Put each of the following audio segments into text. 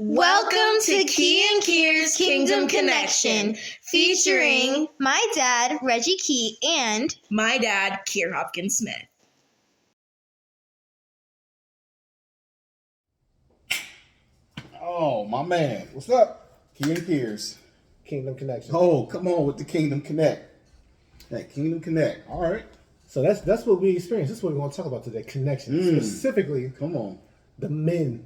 Welcome to Kier's Kingdom Connection, featuring my dad, Reggie Key, and my dad, Kier Hopkins Smith. Oh, my man. What's up? Kier and Kier's Kingdom Connection. Oh, come on with the Kingdom Connect. That Kingdom Connect. All right. So that's what we experienced. That's what we want to talk about today. Connection. Specifically, come on. The men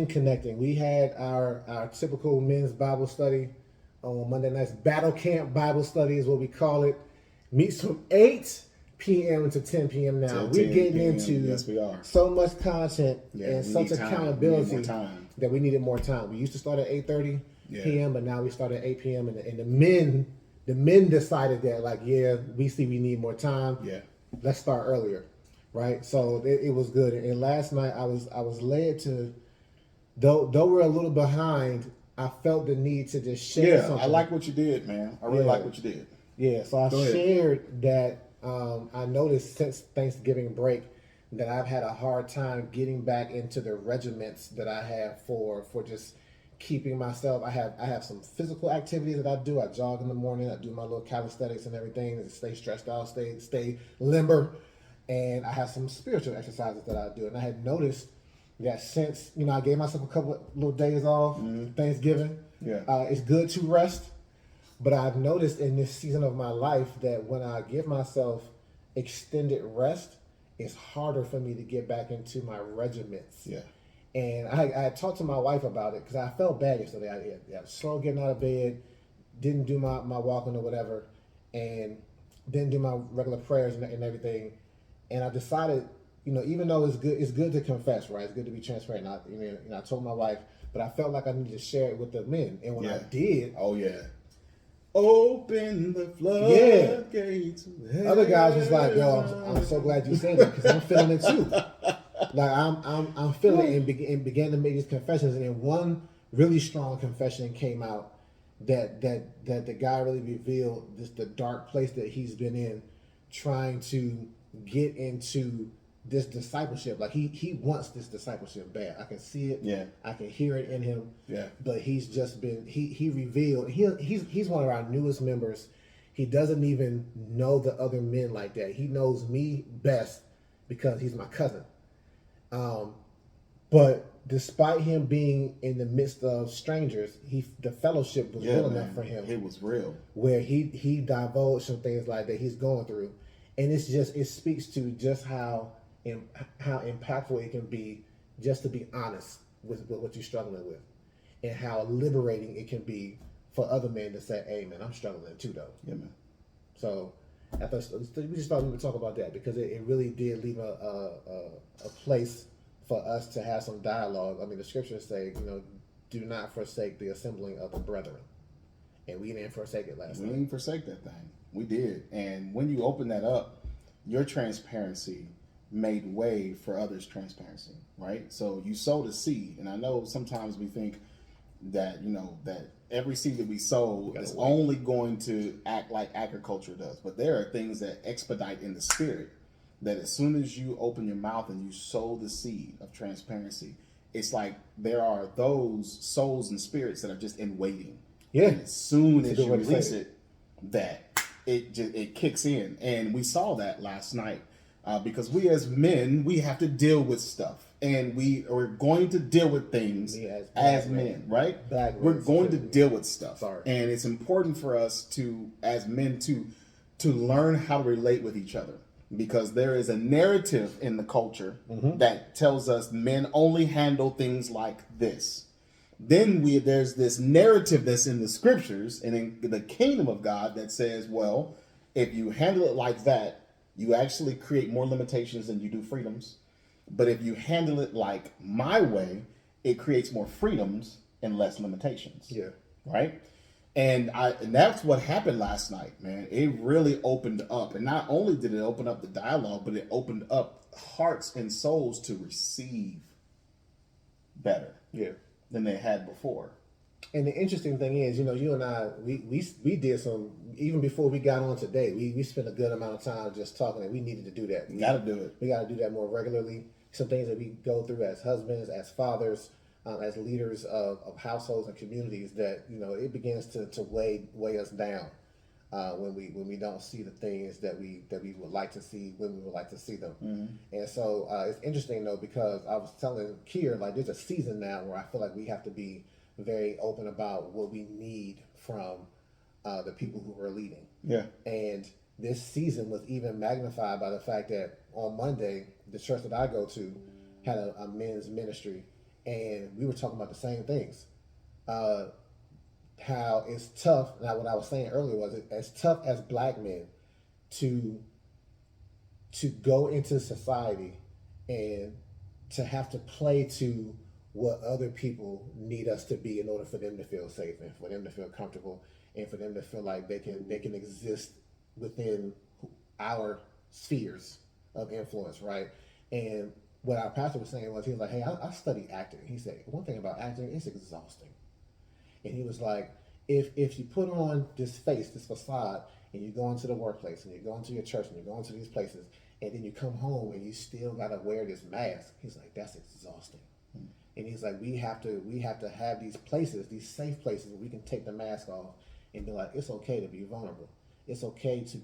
connecting. We had our typical men's Bible study on Monday nights. Battle Camp Bible Study is what we call it. Meets from 8 p.m. to 10 p.m. now. We're getting into yes, we are. So much content and such accountability that we needed more time. We used to start at 8:30 p.m., but now we start at 8 p.m. And the men decided that, like, we see we need more time. Yeah. Let's start earlier. Right? So it was good. And last night I was led to, though we're a little behind, I felt the need to just share something. I like what you did, man. I really like what you did. Yeah, so I shared that I noticed since Thanksgiving break that I've had a hard time getting back into the regiments that I have for just keeping myself. I have some physical activities that I do. I jog in the morning. I do my little calisthenics and everything to stay stretched out, stay limber. And I have some spiritual exercises that I do. And I had noticed that since, I gave myself a couple of little days off, Thanksgiving. Yeah. It's good to rest. But I've noticed in this season of my life that when I give myself extended rest, it's harder for me to get back into my regiments. Yeah. And I talked to my wife about it because I felt bad yesterday. I was slow getting out of bed, didn't do my walking or whatever, and didn't do my regular prayers and everything. And I decided, even though it's good to confess, right? It's good to be transparent. I told my wife, but I felt like I needed to share it with the men. And when I did, open the floodgates. Yeah. Other guys was like, "Yo, I'm so glad you said that because I'm feeling it too." Like I'm feeling it and began to make these confessions, and then one really strong confession came out that the guy really revealed the dark place that he's been in, trying to get into this discipleship. Like he wants this discipleship bad. I can see it. Yeah. I can hear it in him. Yeah. But he's just been he revealed he's one of our newest members. He doesn't even know the other men like that. He knows me best because he's my cousin. But despite him being in the midst of strangers, the fellowship was real enough for him. It was real. Where he divulged some things like that he's going through. And it speaks to just how impactful it can be just to be honest with what you're struggling with, and how liberating it can be for other men to say, "Hey, man, I'm struggling too, though." Yeah, man. So we just thought we would talk about that because it really did leave a place for us to have some dialogue. I mean, the scriptures say, do not forsake the assembling of the brethren, and we didn't forsake it last night. We didn't forsake that thing. We did. And when you open that up, your transparency made way for others' transparency, right? So you sowed a seed. And I know sometimes we think that, that every seed that we sow is only going to act like agriculture does. But there are things that expedite in the spirit that as soon as you open your mouth and you sow the seed of transparency, it's like there are those souls and spirits that are just in waiting. Yeah. And as soon as you release it, that it kicks in. And we saw that last night because we as men, we have to deal with stuff. And we're going to deal with things as men, right? We're going to deal with stuff. Sorry. And it's important for us as men to learn how to relate with each other. Because there is a narrative in the culture that tells us men only handle things like this. Then there's this narrative that's in the scriptures and in the kingdom of God that says, well, if you handle it like that, you actually create more limitations than you do freedoms. But if you handle it like my way, it creates more freedoms and less limitations. Yeah. Right? And that's what happened last night, man. It really opened up. And not only did it open up the dialogue, but it opened up hearts and souls to receive better than they had before. And the interesting thing is, you and I, we did some, even before we got on today, we spent a good amount of time just talking, and we needed to do that. We got to do it. We got to do that more regularly. Some things that we go through as husbands, as fathers, as leaders of households and communities that it begins to weigh us down when we don't see the things that we would like to see when we would like to see them. And so it's interesting though, because I was telling Kier, like, there's a season now where I feel like we have to be very open about what we need from the people who are leading. Yeah. And this season was even magnified by the fact that on Monday, the church that I go to had a men's ministry, and we were talking about the same things. How it's tough. Now, what I was saying earlier was as tough as black men to go into society and to have to play to what other people need us to be in order for them to feel safe and for them to feel comfortable and for them to feel like they can exist within our spheres of influence, right? And what our pastor was saying was, he was like, hey, I studied acting. He said, one thing about acting, it's exhausting. And he was like, if you put on this face, this facade, and you go into the workplace, and you go into your church, and you go into these places, and then you come home and you still gotta wear this mask, he's like, that's exhausting. And he's like, we have to have these places, these safe places where we can take the mask off and be like, it's okay to be vulnerable. It's okay to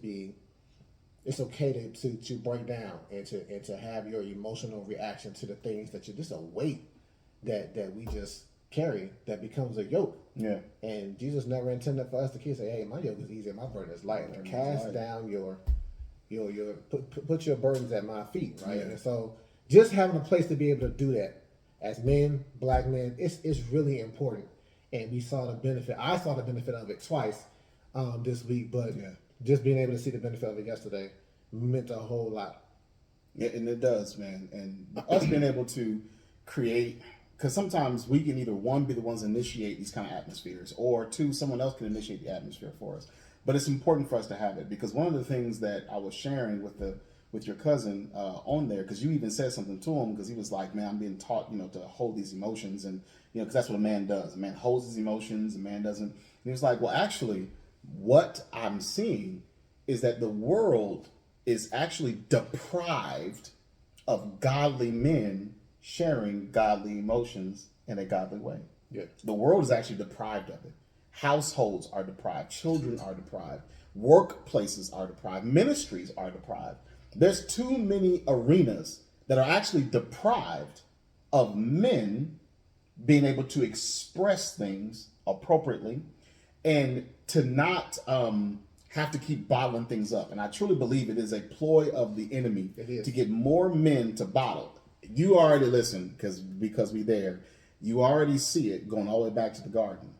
break down and to have your emotional reaction to the things that you're just a weight that we just carry that becomes a yoke. Yeah. And Jesus never intended for us to say, hey, my yoke is easy and my burden is light. And cast down your put your burdens at my feet, right? Yeah. And so just having a place to be able to do that as men, black men, it's really important. And we saw the benefit. I saw the benefit of it twice this week, but just being able to see the benefit of it yesterday meant a whole lot. Yeah, and it does, man. And us being able to create, because sometimes we can either one, be the ones that initiate these kind of atmospheres, or two, someone else can initiate the atmosphere for us. But it's important for us to have it, because one of the things that I was sharing with your cousin on there, because you even said something to him, because he was like, man, I'm being taught, to hold these emotions, and because that's what a man does. A man holds his emotions, a man doesn't. And he was like, well, actually, what I'm seeing is that the world is actually deprived of godly men sharing godly emotions in a godly way. Yeah. The world is actually deprived of it. Households are deprived. Children are deprived. Workplaces are deprived. Ministries are deprived. There's too many arenas that are actually deprived of men being able to express things appropriately and to not have to keep bottling things up. And I truly believe it is a ploy of the enemy to get more men to bottle. You already listen, because we there, you already see it going all the way back to the garden.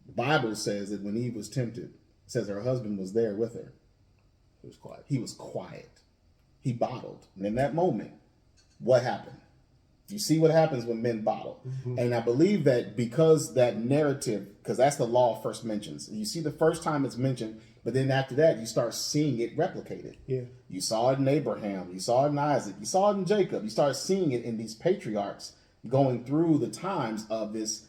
The Bible says that when Eve was tempted, it says her husband was there with her. He was quiet. He was quiet. He bottled. And in that moment, what happened? You see what happens when men bottle. Mm-hmm. And I believe that because that narrative, because that's the law first mentions. You see the first time it's mentioned, but then after that, you start seeing it replicated. Yeah. You saw it in Abraham. You saw it in Isaac. You saw it in Jacob. You start seeing it in these patriarchs going through the times of this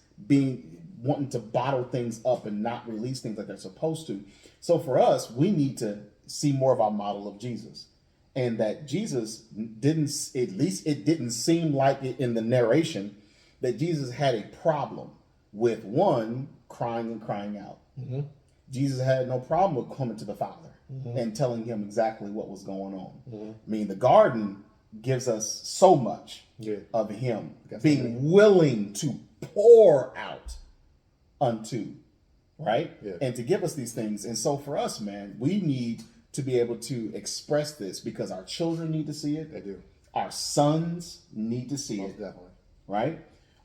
wanting to bottle things up and not release things like they're supposed to. So for us, we need to see more of our model of Jesus. And that Jesus didn't, at least it didn't seem like it in the narration, that Jesus had a problem with, one, crying and crying out. Mm-hmm. Jesus had no problem with coming to the Father and telling him exactly what was going on. Mm-hmm. I mean, the garden gives us so much of him being willing to pour out unto, right? Yeah. And to give us these things. And so for us, man, we need to be able to express this because our children need to see it. They do. Our sons need to see Most it. Definitely. Right?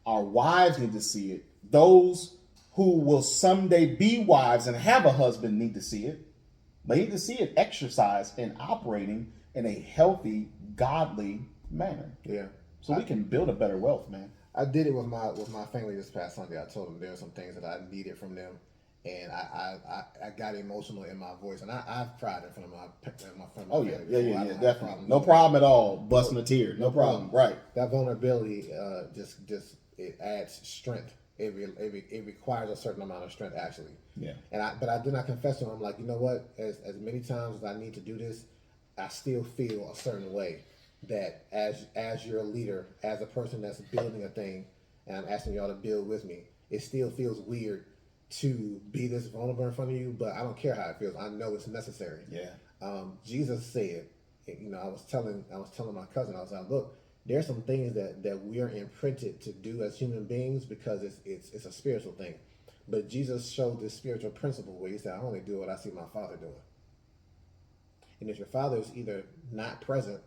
Our wives need to see it. Those who will someday be wives and have a husband need to see it. They need to see it exercised and operating in a healthy, godly manner. Yeah. So we can build a better wealth, man. I did it with my family this past Sunday. I told them there are some things that I needed from them. And I got emotional in my voice, and I've cried in front of my friend. Oh yeah, definitely. No problem at all. Busting a tear, no problem. Right. That vulnerability just it adds strength. It requires a certain amount of strength, actually. Yeah. But I did not confess to him. I'm like, you know what? As many times as I need to do this, I still feel a certain way that as your leader, as a person that's building a thing, and I'm asking y'all to build with me. It still feels weird to be this vulnerable in front of you, but I don't care how it feels. I know it's necessary. Yeah. Jesus said, you know, I was telling my cousin, I was like, look, there's some things that we are imprinted to do as human beings because it's a spiritual thing. But Jesus showed this spiritual principle where he said, I only do what I see my Father doing. And if your Father is either not present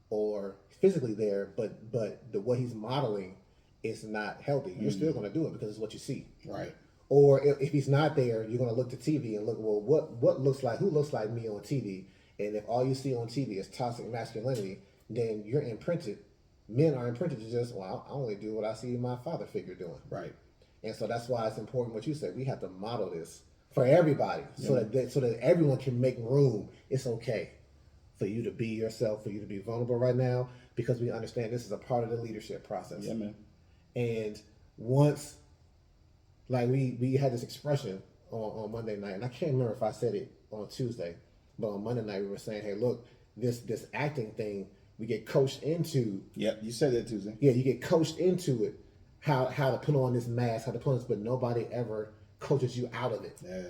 or physically there, but what he's modeling is not healthy, you're still going to do it because it's what you see. Right. Or if he's not there, you're going to look to TV and look, well, who looks like me on TV? And if all you see on TV is toxic masculinity, then you're imprinted. Men are imprinted to just, well, I only do what I see my father figure doing. Right. And so that's why it's important what you said. We have to model this for everybody, so that everyone can make room. It's okay for you to be yourself, for you to be vulnerable right now, because we understand this is a part of the leadership process. Yeah, man. And once, like we had this expression on Monday night, and I can't remember if I said it on Tuesday, but on Monday night we were saying, hey, look, this acting thing, we get coached into. Yep, you said that Tuesday. Yeah, you get coached into it, how to put on this mask, how to put on this, but nobody ever coaches you out of it. Yeah.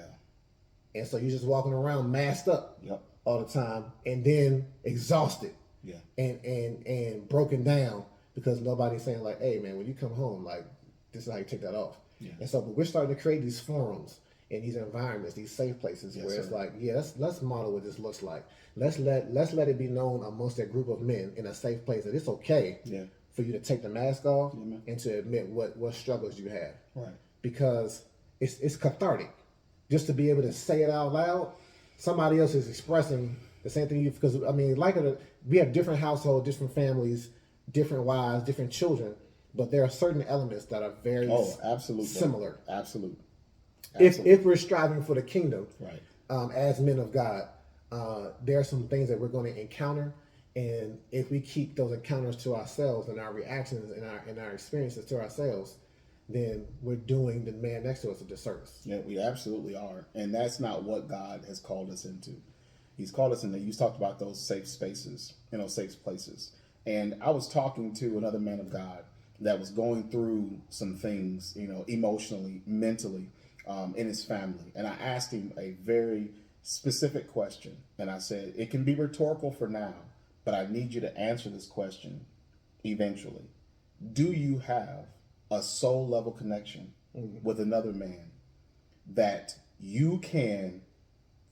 And so you're just walking around masked up Yep. all the time, and then exhausted. Yeah. And broken down because nobody's saying like, hey man, when you come home, like this is how you take that off. Yeah. And so we're starting to create these forums and these environments, these safe places where it's like, yeah, let's model what this looks like. Let's let it be known amongst that group of men in a safe place that it's okay for you to take the mask off and to admit what struggles you have. Right. Because it's cathartic. Just to be able to say it out loud, somebody else is expressing the same thing because I mean, we have different households, different families, different wives, different children, but there are certain elements that are very similar. Absolutely. If we're striving for the kingdom, right, as men of God, there are some things that we're going to encounter, and if we keep those encounters to ourselves and our reactions and our experiences to ourselves, then we're doing the man next to us a disservice. Yeah, we absolutely are, and that's not what God has called us into. He's called us into. You talked about those safe spaces, safe places. And I was talking to another man of God that was going through some things, emotionally, mentally, in his family. And I asked him a very specific question. And I said, it can be rhetorical for now, but I need you to answer this question eventually. Do you have a soul level connection with another man that you can,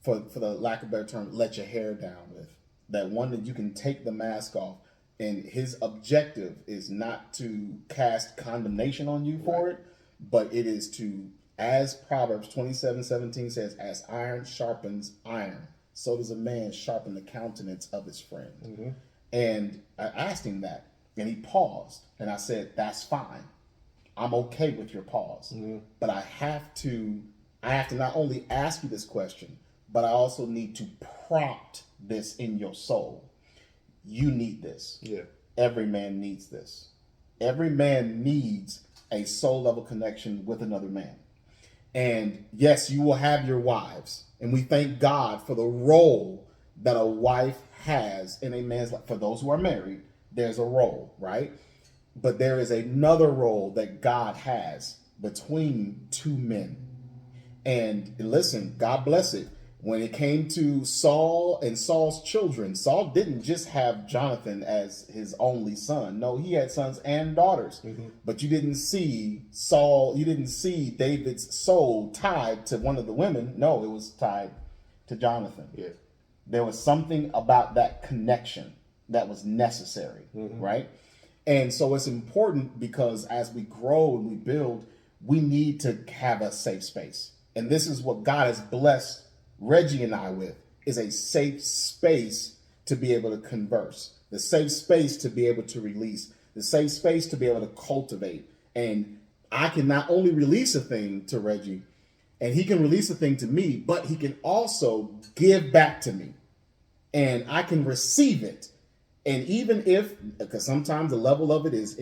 for the lack of a better term, let your hair down with? That one that you can take the mask off, and his objective is not to cast condemnation on you for it, but it is to, as Proverbs 27:17 says, as iron sharpens iron, so does a man sharpen the countenance of his friend. And I asked him that, and he paused, and I said, that's fine. I'm okay with your pause, but I have to not only ask you this question, but I also need to prompt this in your soul. You need this. Yeah. Every man needs this. Every man needs a soul level connection with another man. And yes, you will have your wives, and we thank God for the role that a wife has in a man's life. For those who are married, there's a role, right? But there is another role that God has between two men. And listen, God bless it. When it came to Saul and Saul's children, Saul didn't just have Jonathan as his only son. No, he had sons and daughters. But you didn't see David's soul tied to one of the women. No, it was tied to Jonathan. Yeah. There was something about that connection that was necessary, right? And so it's important because as we grow and we build, we need to have a safe space. And this is what God has blessed Reggie and I with, is a safe space to be able to converse, the safe space to be able to release, the safe space to be able to cultivate. And I can not only release a thing to Reggie, and he can release a thing to me, but he can also give back to me, and I can receive it. And even if, because sometimes the level of it is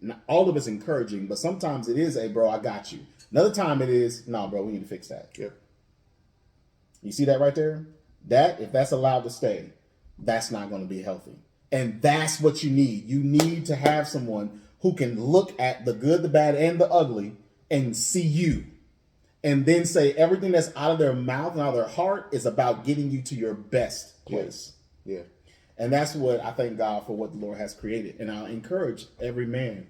not all of it's encouraging, but sometimes it is, hey, bro, I got you. Another time it is, no, bro, we need to fix that. Yeah. You see that right there? That, if that's allowed to stay, that's not going to be healthy. And that's what you need. You need to have someone who can look at the good, the bad, and the ugly and see you. And then say everything that's out of their mouth and out of their heart is about getting you to your best place. Yeah. And that's what I thank God for what the Lord has created. And I'll encourage every man.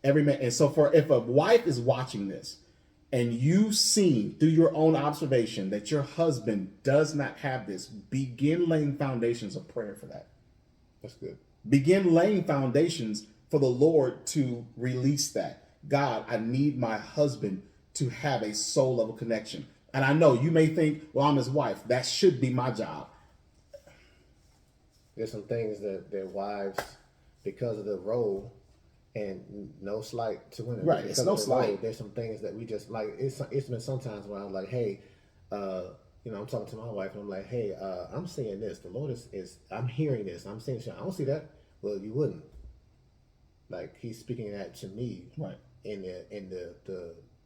And so if a wife is watching this and you've seen through your own observation that your husband does not have this, begin laying foundations of prayer for that. That's good. Begin laying foundations for the Lord to release that. God, I need my husband to have a soul level connection. And I know you may think, well, I'm his wife. That should be my job. There's some things that wives, because of the role, and no slight to women, right? It's no slight. Role, there's some things that we just like. It's been sometimes where I'm like, hey, I'm talking to my wife and I'm like, hey, I'm seeing this. The Lord is I'm hearing this. I'm seeing shit. I don't see that. Well, you wouldn't. Like he's speaking that to me, right? In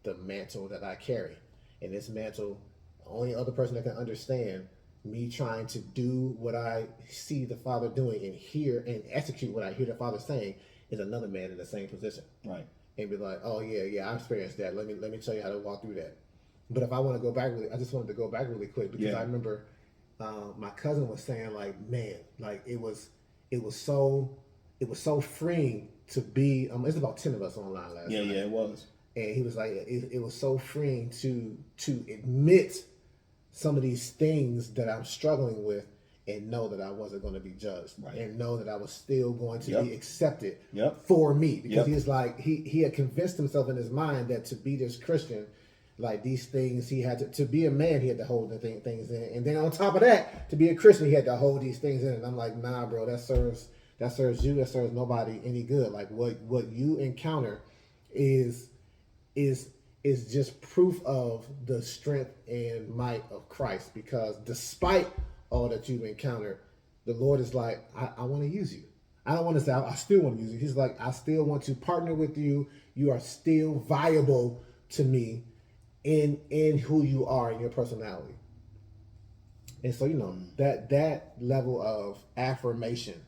the mantle that I carry, and this mantle, the only other person that can understand me trying to do what I see the Father doing and hear and execute what I hear the Father saying is another man in the same position. Right. And be like, oh yeah, I experienced that. Let me tell you how to walk through that. But if I want to go back I just wanted to go back really quick because I remember my cousin was saying like, man, like it was so freeing to be. It's about 10 of us online last night. Yeah, it was. And he was like, it was so freeing to admit some of these things that I'm struggling with and know that I wasn't going to be judged and know that I was still going to be accepted for me. Because he's like, he had convinced himself in his mind that to be this Christian, like these things, he had to be a man, he had to hold the things in. And then on top of that, to be a Christian, he had to hold these things in. And I'm like, nah, bro, that serves you, that serves nobody any good. Like what you encounter is just proof of the strength and might of Christ, because despite all that you've encountered, the Lord is like, I want to use you. I don't want to say I still want to use you. He's like, I still want to partner with you. You are still viable to me in who you are and your personality. And so, that level of affirmation,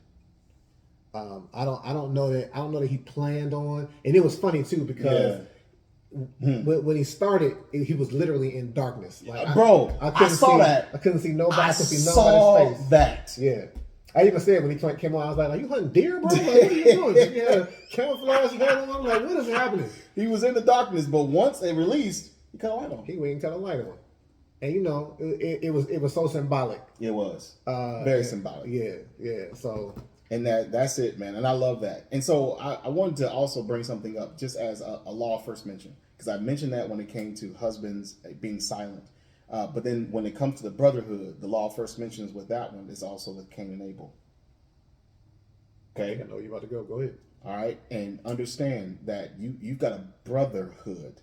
I don't know that he planned on. And it was funny too, because when he started, he was literally in darkness. Like, I saw that. I couldn't see nobody. I couldn't see nobody's face. That. Yeah. I even said when he came on, I was like, "Are you hunting deer, bro? Like, what are you doing?" He had a camouflage hat on. I'm like, "What is happening?" He was in the darkness, but once they released, he cut a light on. He went and cut a light on, and it was so symbolic. It was very symbolic. Yeah. So. And that's it, man. And I love that. And so I wanted to also bring something up just as a law first mention, because I mentioned that when it came to husbands being silent. But then when it comes to the brotherhood, the law first mentions with that one is also with Cain and Abel. Okay? I know you're about to go. Go ahead. All right. And understand that you've got a brotherhood.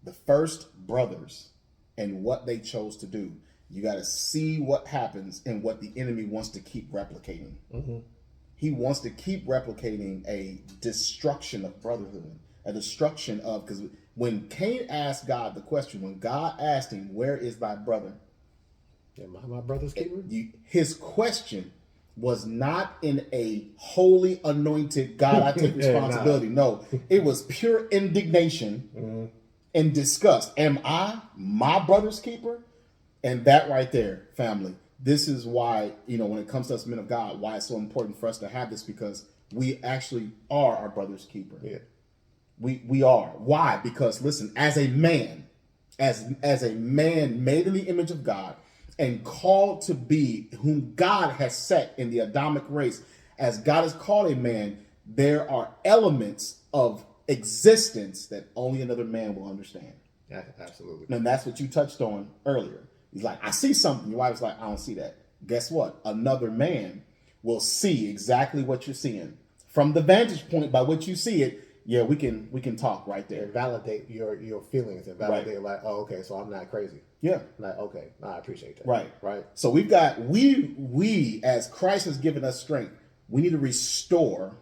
The first brothers and what they chose to do. You got to see what happens and what the enemy wants to keep replicating. Mm-hmm. He wants to keep replicating a destruction of brotherhood, a destruction of, because when Cain asked God the question, when God asked him, where is thy brother? Am I my brother's keeper? His question was not in a holy anointed God, I take responsibility. No, it was pure indignation and disgust. Am I my brother's keeper? And that right there, family. This is why, when it comes to us men of God, why it's so important for us to have this, because we actually are our brother's keeper. Yeah. We are. Why? Because listen, as a man, as a man made in the image of God and called to be whom God has set in the Adamic race, as God has called a man, there are elements of existence that only another man will understand. Yeah, absolutely. And that's what you touched on earlier. He's like, I see something. Your wife's like, I don't see that. Guess what? Another man will see exactly what you're seeing. From the vantage point by which you see it, we can talk right there. And validate your feelings and validate like, oh, okay, so I'm not crazy. Yeah. Like, okay, I appreciate that. Right. So we've got, we as Christ has given us strength, we need to restore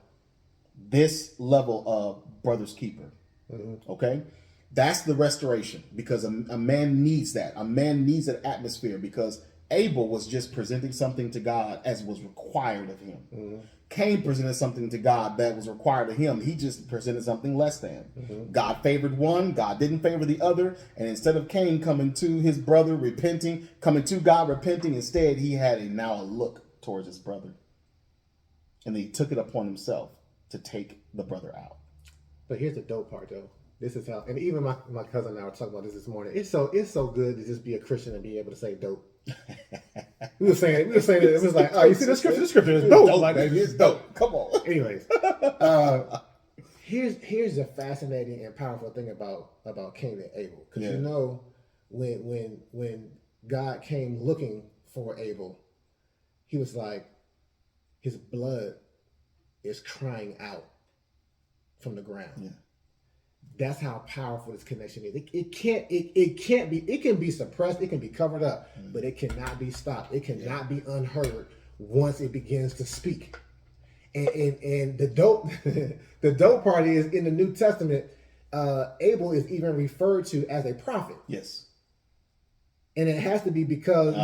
this level of brother's keeper. Mm-hmm. Okay? That's the restoration, because a man needs that. A man needs that atmosphere, because Abel was just presenting something to God as was required of him. Cain presented something to God that was required of him. He just presented something less than. God favored one, God didn't favor the other. And instead of Cain coming to his brother repenting, coming to God repenting, instead he had now a look towards his brother. And he took it upon himself to take the brother out. But here's the dope part, though. This is how, and even my cousin and I were talking about this morning. It's so good to just be a Christian and be able to say dope. we were saying it was like, oh, you see the scripture? The scripture is dope. Like, baby, it's dope. Come on. Anyways, here's the fascinating and powerful thing about Cain and Abel, because you know when God came looking for Abel, he was like, his blood is crying out from the ground. Yeah. That's how powerful this connection is. It can be suppressed, it can be covered up, but it cannot be stopped. It cannot be unheard once it begins to speak. And the dope part is in the New Testament, Abel is even referred to as a prophet. Yes. And it has to be because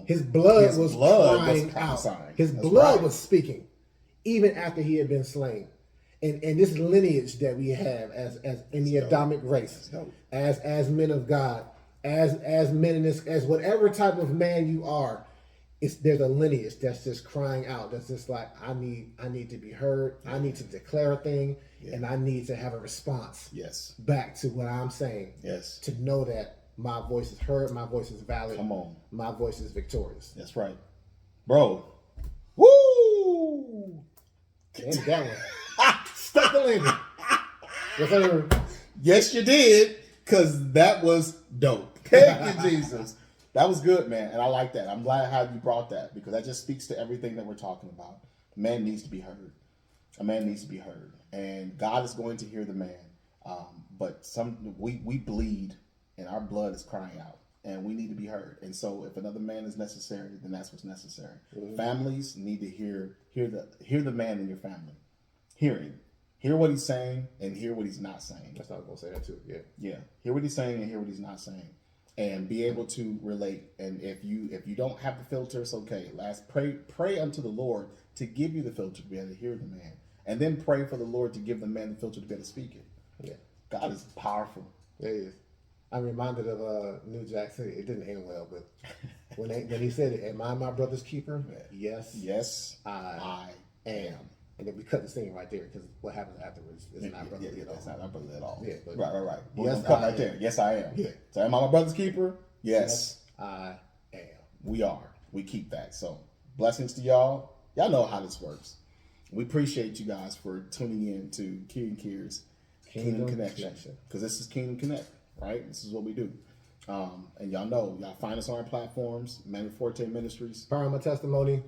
his blood was crying out. His blood was speaking, even after he had been slain. And this lineage that we have as in the Adamic race, as men of God, as men in this, as whatever type of man you are, there's a lineage that's just crying out. That's just like, I need to be heard. I need to declare a thing, and I need to have a response. Yes. Back to what I'm saying. Yes. To know that my voice is heard, my voice is valid. Come on. My voice is victorious. That's right, bro. Woo! And that one. Stuck the landing. Yes, sir. Yes, you did, because that was dope. Thank you, Jesus. That was good, man, and I like that. I'm glad how you brought that, because that just speaks to everything that we're talking about. A man needs to be heard. A man needs to be heard, and God is going to hear the man. But we bleed, and our blood is crying out, and we need to be heard. And so, if another man is necessary, then that's what's necessary. Mm-hmm. Families need to hear the man in your family. Hear what he's saying and hear what he's not saying. That's not going to say that too. Yeah. Hear what he's saying and hear what he's not saying, and be able to relate. And if you don't have the filter, it's okay. Pray unto the Lord to give you the filter to be able to hear the man, and then pray for the Lord to give the man the filter to be able to speak it. Yeah. God is powerful. Yeah, he is. I'm reminded of New Jack City. It didn't end well, but when he said, "Am I my brother's keeper?" Yes, I am. And then we cut the scene right there, because what happens afterwards is not brother at all. It's not our brother at all. Yeah, but right. Yes, cut right there. Yes, I am. Yeah. So am I my brother's keeper? Yes, I am. We are. We keep that. So blessings to y'all. Y'all know how this works. We appreciate you guys for tuning in to Kier and Kier's Kingdom Connection, because this is Kingdom Connect, right? This is what we do. And y'all know, y'all find us on our platforms, Forti Ministries. Power of My Testimony.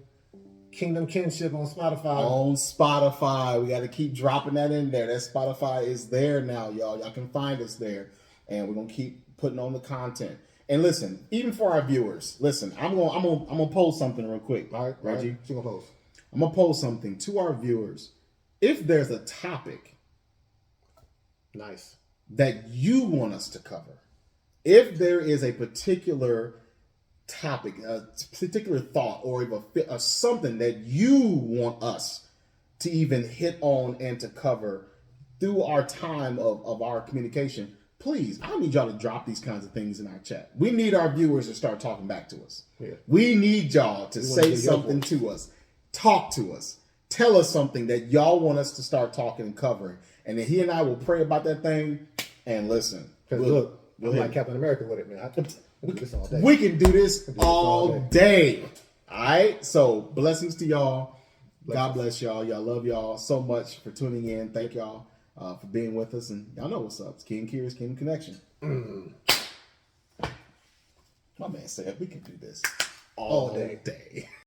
Kingdom Kinship on Spotify. We got to keep dropping that in there. That Spotify is there now, y'all. Y'all can find us there, and we're gonna keep putting on the content. And listen, even for our viewers, listen. I'm gonna post something real quick. All right, Reggie. What you gonna post? I'm gonna post something to our viewers. If there's a topic, that you want us to cover, if there is a particular topic, a particular thought, or even something that you want us to even hit on and to cover through our time of our communication, please, I need y'all to drop these kinds of things in our chat. We need our viewers to start talking back to us. Yeah. We need y'all to say something to us. Talk to us. Tell us something that y'all want us to start talking and covering. And then he and I will pray about that thing and listen. Because I'm like Captain America with it, man. We can do this all day. We can do this all day. All right? So, blessings to y'all. God bless y'all. Y'all love y'all so much for tuning in. Thank y'all for being with us. And y'all know what's up. It's Kier and Kier's Kingdom Connection. My man said we can do this all day.